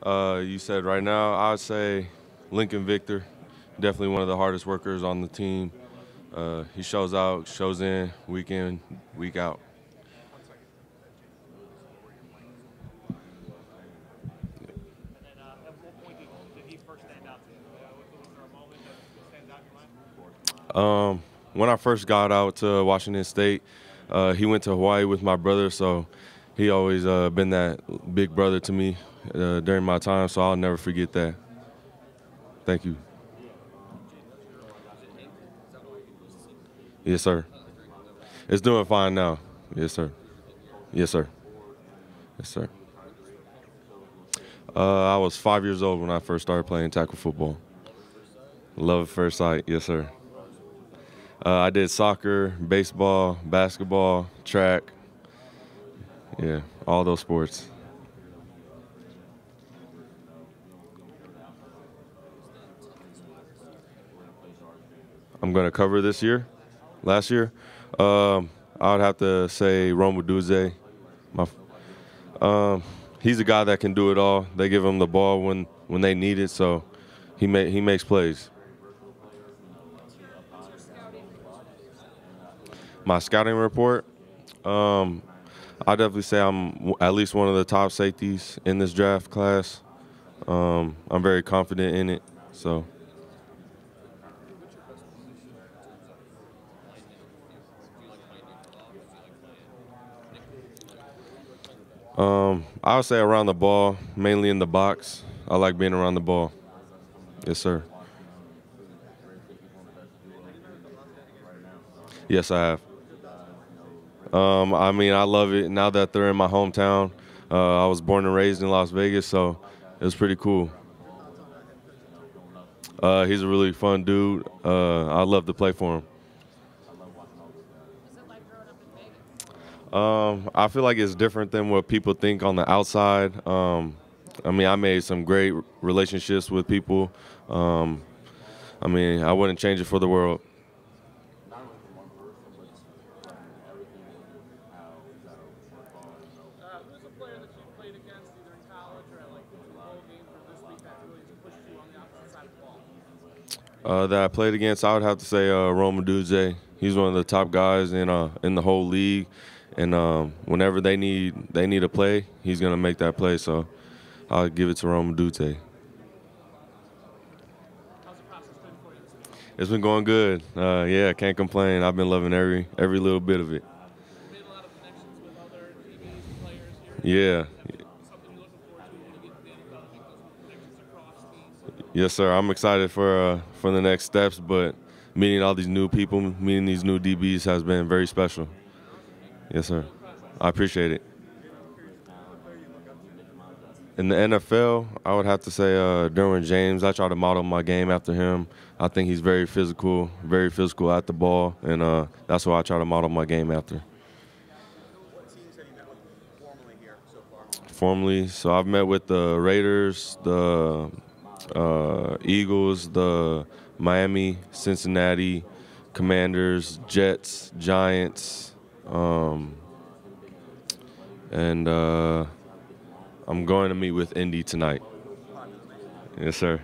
You said right now, I'd say Lincoln Victor, definitely one of the hardest workers on the team. He shows out, shows in, week out. When I first got out to Washington State, he went to Hawaii with my brother, so he always been that big brother to me during my time, so I'll never forget that. Thank you. Yes, sir. It's doing fine now. Yes, sir. Yes, sir. Yes, sir. I was 5 years old when I first started playing tackle football. Love at first sight. Yes, sir. I did soccer, baseball, basketball, track. Yeah, all those sports. I'm going to cover this year. Last year, I would have to say Roma Duze. My, he's a guy that can do it all. They give him the ball when they need it, so he makes plays. My scouting report, I definitely say I'm at least one of the top safeties in this draft class. I'm very confident in it. So I would say around the ball, mainly in the box. I like being around the ball. Yes, sir. Yes, I have. I mean, I love it now that they're in my hometown. I was born and raised in Las Vegas, so it was pretty cool. He's a really fun dude. I love to play for him. I feel like it's different than what people think on the outside. I mean, I made some great relationships with people. Um, I mean, I wouldn't change it for the world. That I played against, I would have to say Roma Duze. He's one of the top guys in the whole league, and whenever they need a play, he's gonna make that play. So I'll give it to Roma Duze. It's been going good. Yeah, can't complain. I've been loving every little bit of it. Yeah, yes, sir. I'm excited for the next steps, but meeting all these new people, meeting these new DBs has been very special. Yes, sir. I appreciate it. In the NFL, I would have to say Derwin James. I try to model my game after him. I think he's very physical at the ball, and that's what I try to model my game after. Formally, so I've met with the Raiders, the Eagles, the Miami, Cincinnati, Commanders, Jets, Giants, and I'm going to meet with Indy tonight. Yes, sir.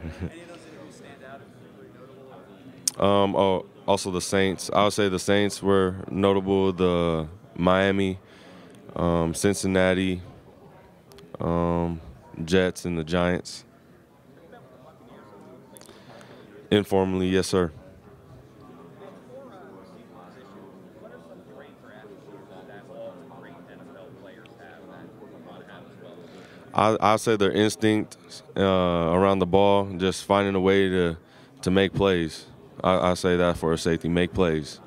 Also the Saints. I would say the Saints were notable. The Miami, Cincinnati, Jets, and the Giants. Informally, yes, sir. I say their instinct around the ball, just finding a way to make plays. I say that for a safety, make plays.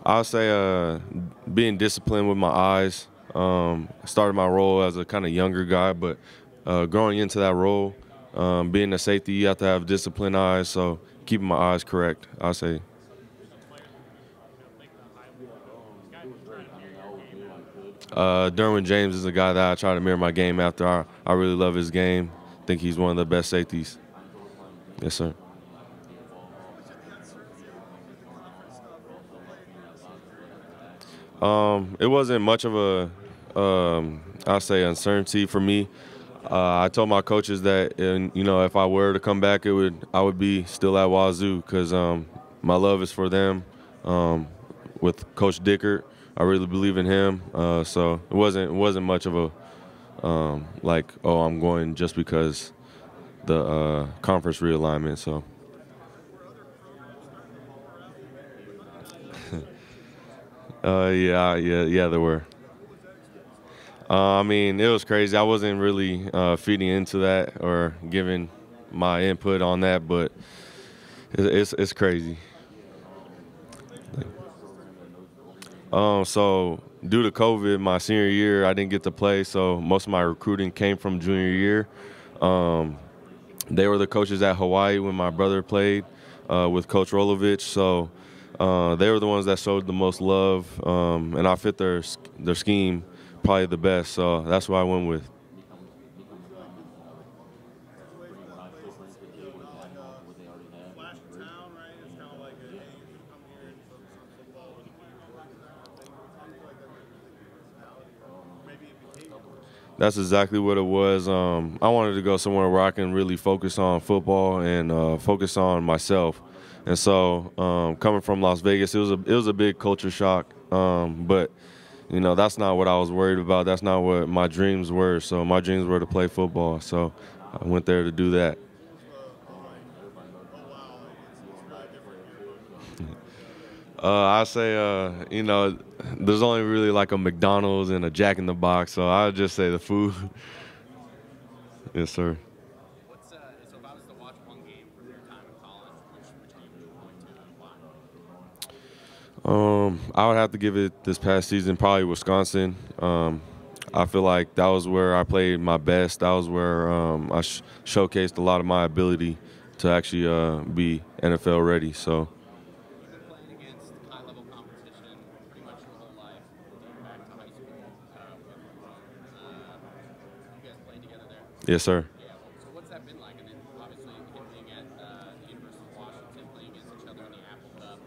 I'll say being disciplined with my eyes. I started my role as a kind of younger guy, but growing into that role, being a safety, you have to have disciplined eyes. So keeping my eyes correct, I say. Derwin James is a guy that I try to mirror my game after. I really love his game. Think he's one of the best safeties. Yes, sir. It wasn't much of I say uncertainty for me. I told my coaches that, if I were to come back, I would be still at Wazoo because my love is for them. With Coach Dickert, I really believe in him. So it wasn't much of a like, oh, I'm going just because the conference realignment. So. Yeah, there were. I mean, it was crazy. I wasn't really feeding into that or giving my input on that, but it's crazy. So due to COVID, my senior year, I didn't get to play, so most of my recruiting came from junior year. Um, they were the coaches at Hawaii when my brother played with Coach Rolovich, so they were the ones that showed the most love, and I fit their scheme probably the best. So that's what I went with. That's exactly what it was. I wanted to go somewhere where I can really focus on football and focus on myself. And so, coming from Las Vegas, it was a big culture shock. But that's not what I was worried about. That's not what my dreams were. So my dreams were to play football. So I went there to do that. I say, there's only really like a McDonald's and a Jack in the Box. So I would just say the food. Yes, sir. So if I was to watch one game from your time in college, which game would you point to and why? I would have to give it this past season, probably Wisconsin. I feel like that was where I played my best. That was where I showcased a lot of my ability to actually be NFL ready. So, You've been playing against high level competition pretty much your whole life, dating back to high school. You guys played together there. yes, sir. Yeah. So what's that been like? And then obviously him being at the University of Washington, playing against each other in the Apple Cup.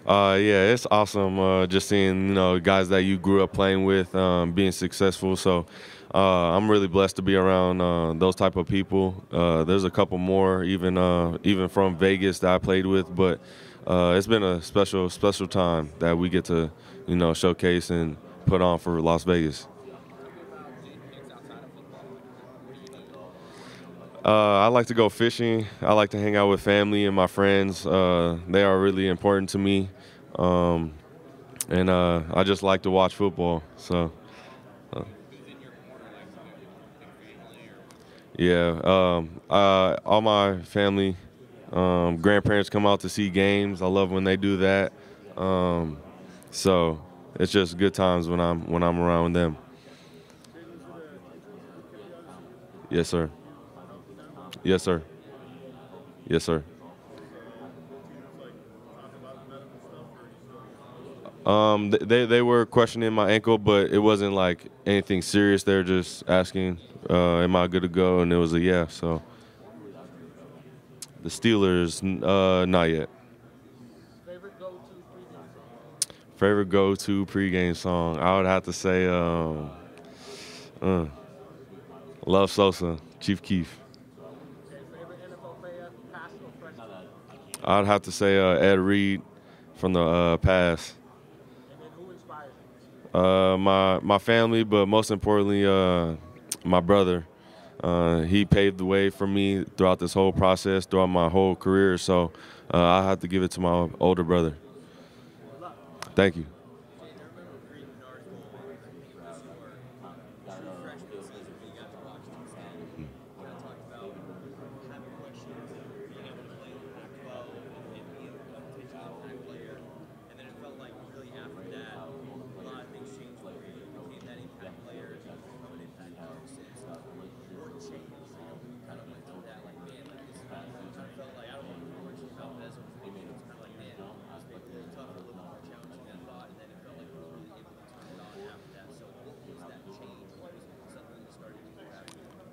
Yeah, it's awesome just seeing guys that you grew up playing with being successful. So I'm really blessed to be around those type of people. There's a couple more even from Vegas that I played with, but it's been a special time that we get to showcase and put on for Las Vegas. Tell me about Jaden Hicks outside of football. What do you do? I like to go fishing. I like to hang out with family and my friends. They are really important to me. Um, and I just like to watch football. So, Who's in your corner? Like, you have a big family or? yeah, all my family, grandparents come out to see games. I love when they do that. Um, so it's just good times when I'm around them. Yes, sir. Yes, sir. Yes, sir. They were questioning my ankle, but it wasn't like anything serious. They were just asking, "Am I good to go?" And it was a yeah. So the Steelers, not yet. Favorite go-to pregame song? I would have to say, uh, "Love Sosa," Chief Keef. I'd have to say Ed Reed from the pass. My family, but most importantly, my brother. He paved the way for me throughout this whole process, throughout my whole career. So I have to give it to my older brother. Thank you.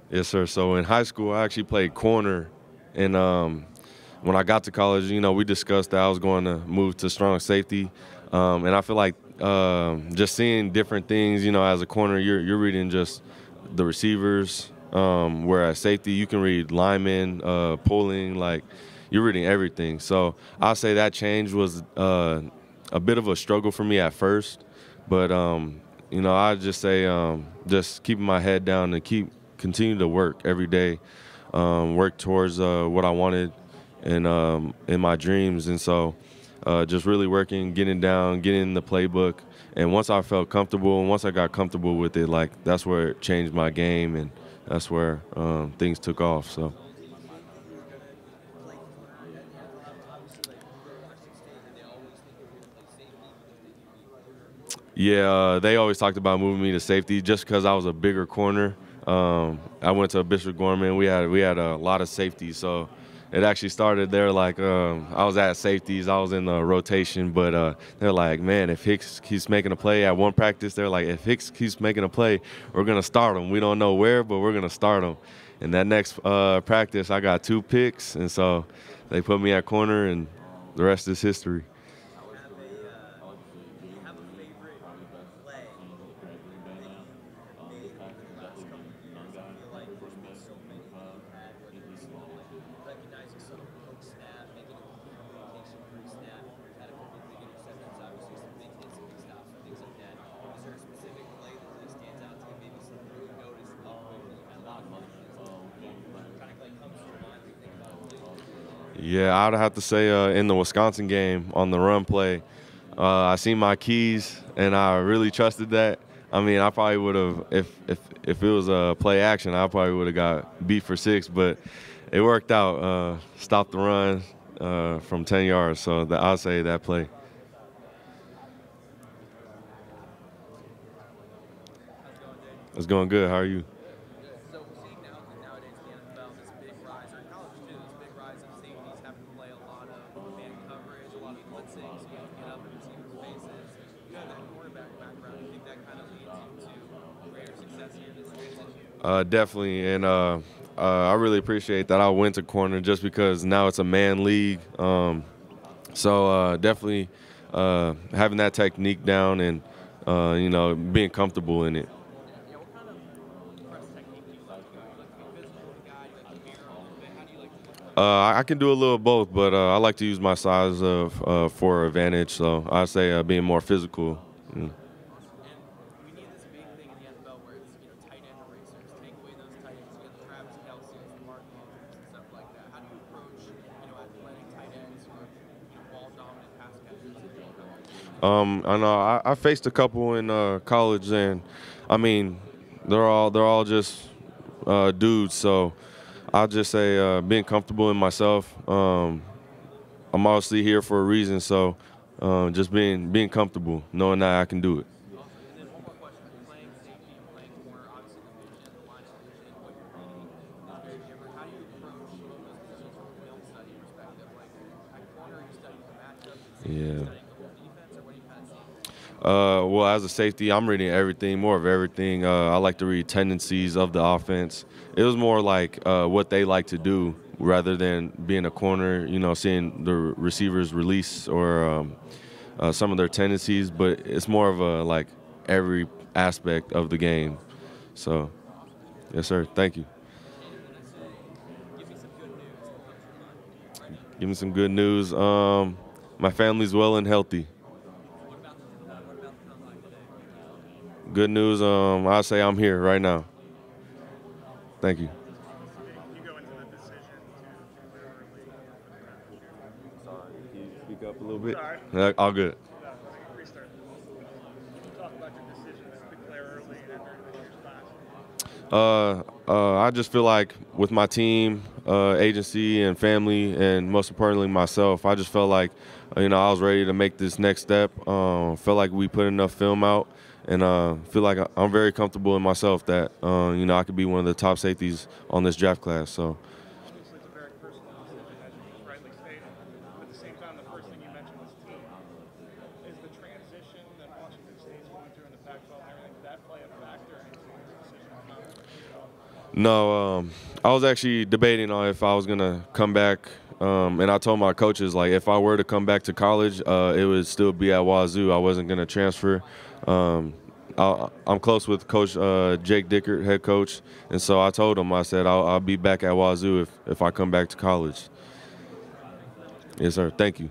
Yes, sir. So in high school, I actually played corner, and when I got to college, we discussed that I was going to move to strong safety, and I feel like just seeing different things, as a corner, you're reading just the receivers, whereas safety you can read linemen, pulling, like you're reading everything. So I'll say that change was a bit of a struggle for me at first, but I just say just keeping my head down and continue to work every day, work towards what I wanted and in my dreams, and so just really working, getting down, getting in the playbook, and once I felt comfortable and once I got comfortable with it, like that's where it changed my game, and that's where things took off. So. Yeah, they always talked about moving me to safety just because I was a bigger corner. I went to Bishop Gorman. We had a lot of safeties, so it actually started there. Like I was at safeties, I was in the rotation, but they're like, man, if Hicks keeps making a play at one practice, they're like, if Hicks keeps making a play, we're gonna start him. We don't know where, but we're gonna start him. And that next practice, I got 2 picks, and so they put me at corner, and the rest is history. Yeah, I'd have to say in the Wisconsin game on the run play, I seen my keys and I really trusted that. I mean, I probably would have if it was a play action, I probably would have got beat for 6, but it worked out. Stopped the run from 10 yards, so I'll say that play. It's going good. How are you? So we're seeing nowadays in the NFL this big rise, or in college too, this big rise of safeties having to play a lot of man coverage, a lot of blitzing, so you have to get up and receive spaces. You have that quarterback background. Do you think that kind of leads you to greater success here in this transition? Definitely, and I really appreciate that I went to corner just because now it's a man league. So definitely having that technique down and being comfortable in it. Yeah, what kind of press technique do you like to go? You like to be physical with the guy, you like to mirror a little bit. How do you like to do that? I can do a little of both, but I like to use my size for advantage. So I say being more physical. Mm. And we need this big thing in the NFL where it's tight end erasers. Take away those tight ends. You got the Travis Kelce's, the Mark Andrews, and stuff like that. How do you approach athletic tight ends who are ball dominant pass catchers? I know I faced a couple in college, and I mean they're all just dudes. So I'll just say being comfortable in myself. I'm obviously here for a reason, so just being comfortable, knowing that I can do it. Awesome. And then one more question. Playing safety and playing corner, obviously the vision, the line of vision, what you're reading is very different. How do you approach those positions from a film study perspective? Like at corner, you study the matchup, at safety, you Yeah. study the whole defense, or what do you kind of see? Well, as a safety, I'm reading everything, more of everything. I like to read tendencies of the offense. It was more like what they like to do rather than being a corner, seeing the receivers release or some of their tendencies. But it's more of a like every aspect of the game. So, yes, sir. Thank you. Give me some good news. What comes to mind right now? Give me some good news. My family's well and healthy. What about the comeback today? Good news. I say I'm here right now. Thank you. You go into the decision to declare early for the draft this year. Sorry, can you speak up a little bit? Sorry. All good. Restart. Can you talk about your decision to declare early and enter this year's class? I just feel like with my team, agency, and family, and most importantly myself, I just felt like, I was ready to make this next step. Felt like we put enough film out, and feel like I'm very comfortable in myself that I could be one of the top safeties on this draft class. So. Obviously, it's a very personal decision, as you just rightly stated. But at the same time, the first thing you mentioned was team. Is the transition that Washington State's going through in the Pac-12 and everything, did that play a factor into your decision on how to go? No, I was actually debating on if I was gonna come back And I told my coaches, like, if I were to come back to college, it would still be at Wazoo. I wasn't going to transfer. I'm close with Coach Jake Dickert, head coach, and so I told him, I said, I'll be back at Wazoo if I come back to college. Yes, sir. Thank you.